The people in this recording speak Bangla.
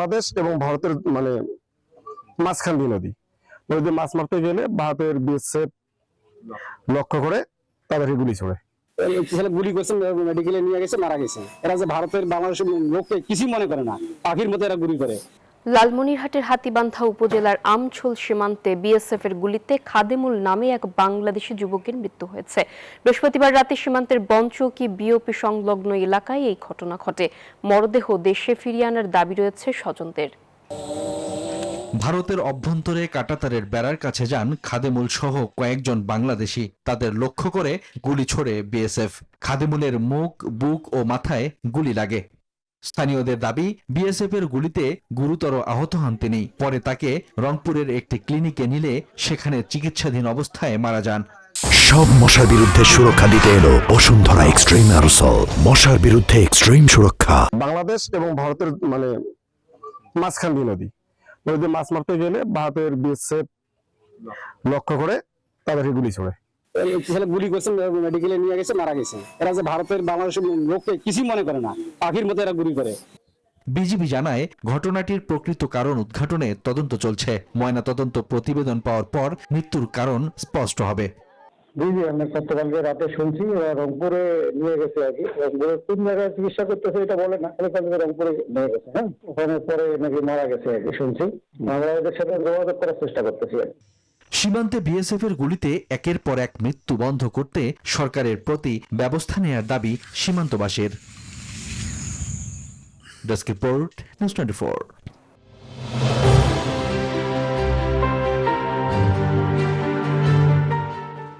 বাংলাদেশ এবং ভারতের মাঝখান দিয়ে নদী নদীতে মাছ মারতে গেলে ভারতের বিএসএফ লক্ষ্য করে তাদেরকে গুলি ছোড়ে। গুলি করছে, মেডিকেলে নিয়ে গেছে, মারা গেছে। এরা যে ভারতের বাংলাদেশের লোককে কিছুই মনে করে না, পাখির মতো এরা গুলি করে। লালমনিরহাটের হাতীবান্ধা উপজেলার আমছোল সীমান্তে বিএসএফ এর গুলিতে খাদেমুল নামে এক বাংলাদেশি যুবকের মৃত্যু হয়েছে। বৃহস্পতিবার রাতে সীমান্তের বনচৌকি বিওপি সংলগ্ন এলাকায় এই ঘটনা ঘটে। মরদেহ দেশে ফিরিয়ে আনার দাবি রয়েছে স্বজনদের। ভারতের অভ্যন্তরে কাঁটাতারের বেড়ার কাছে যান খাদেমুল সহ কয়েকজন বাংলাদেশি। তাদের লক্ষ্য করে গুলি ছোড়ে বিএসএফ। খাদেমুলের মুখ, বুক ও মাথায় গুলি লাগে। স্থানীয়দের দাবি, বিএসএফ এর গুলিতে গুরুতর আহত হন তিনি। পরে তাকে রংপুরের একটি ক্লিনিকে নিলে সেখানে চিকিৎসাধীন অবস্থায় মারা যান। সব মশার বিরুদ্ধে সুরক্ষা দিতে এলো বসুন্ধরা এক্সট্রিম অ্যারোসল। মশার বিরুদ্ধে এক্সট্রিম সুরক্ষা। বাংলাদেশ এবং ভারতের মাঝখান দিয়ে নদী নদীতে মাছ মারতে গেলে ভারতের বিএসএফ লক্ষ্য করে তাদেরকে গুলি ছোড়ে। গুলি করছে, মেডিকেলে নিয়ে গেছে, মারা গেছে। এরা যে ভারতের বাংলাদেশের লোককে কিছুই মনে করে না, পাখির মতো এরা গুলি করে। বিজিবি জানায়, ঘটনাটির প্রকৃত কারণ উদ্ঘাটনে তদন্ত চলছে। ময়না তদন্ত প্রতিবেদন পাওয়ার পর মৃত্যুর কারণ স্পষ্ট হবে। আমরা গতকালকে রাতে শুনছি ওরা রংপুরে নিয়ে গেছে আর কি। রংপুরে কোন জায়গায় চিকিৎসা করতেছে এটা বলে না, রংপুরে নিয়ে গেছে। হ্যাঁ, ওখানে পরে নাকি মারা গেছে আর কি শুনছি। আমরা ওদের সাথে যোগাযোগ করার চেষ্টা করতেছি আর কি। সীমান্তে বিএসএফ এর গুলিতে একের পর এক মৃত্যু বন্ধ করতে সরকারের প্রতি ব্যবস্থা নেয়ার দাবি সীমান্তবাসীর। Desk report, news 24।